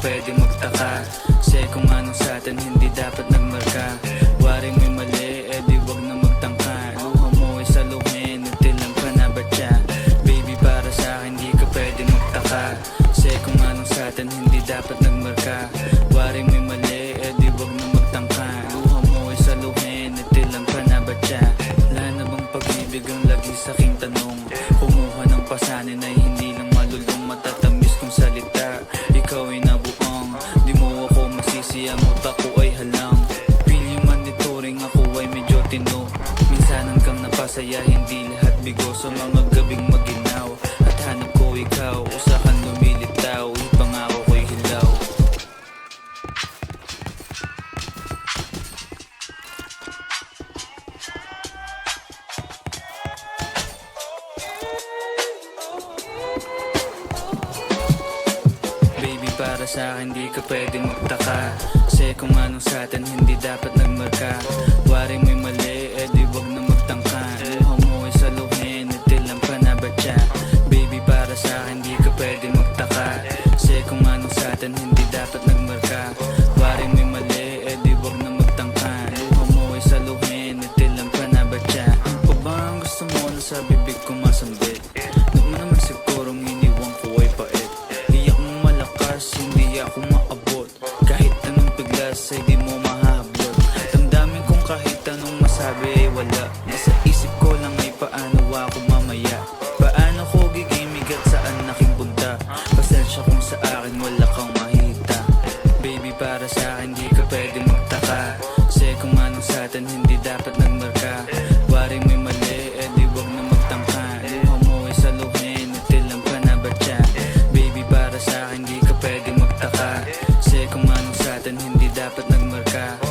pwede magtaka. Kasi kung anong sa atin hindi dapat nagmarka. Waring may mali, di wag na magtangka. Luha mo ay saluhin, nagtilang ka na ba siya? Baby para sa akin di ka pwede magtaka. Kasi kung anong sa atin hindi dapat nagmarka. Waring may mali, di wag na magtangka. Luha mo ay saluhin, nagtilang ka na ba siya? Wala na bang pag-ibig ang lagi sa aking tanong? Kumuha ng pasanin ay hindi lang malulong. Matatamis kong salita, ikaw ay nabuong. Di mo ako masisiyamot, ako ay halang. Piling monitoring, ako ay medyo tino. Minsan hanggang napasaya, hindi lahat bigo. Sa mga gabing maginaw at hanap ko ikaw. Usakan lumilitaw, ipangako ko'y hilaw. Baby para sa akin di ka pwede magtaka. Kasi kung anong sa atin hindi dapat nagmarka. Waring may mali, di wag na magtangka. Luha mo ay saluhin, nagtilang pa na ba siya? Baby para sa akin di ka pwede magtaka. Kasi kung anong sa atin hindi dapat nagmarka. Waring may mali, di wag na magtangka. Luha mo ay saluhin, nagtilang pa na ba siya? O ba ang gusto mo na sa bibig ko masambit? Huwag mo naman sigurong iniwan ko ay pait. Di ako malakas, hindi ako maabot. Kahit anong piglas ay di mo mahabot. Damdamin kong kahit anong masabi ay wala. Nasa isip ko lang ay paano ako mamaya. Paano ko gigimig at saan aking punta. Pasensya kung sa akin wala kang mahita. Baby para sa akin di ka pwede magtaka. Kasi kung anong sa atin hindi dapat nagmarka. Waring may mali, di wag na magtangka. Luha mo ay saluhin, nagtilang ka na ba siya? Baby para sa akin di ka pwede magtaka. Kasi kung anong sa atin hindi dapat nagmarka.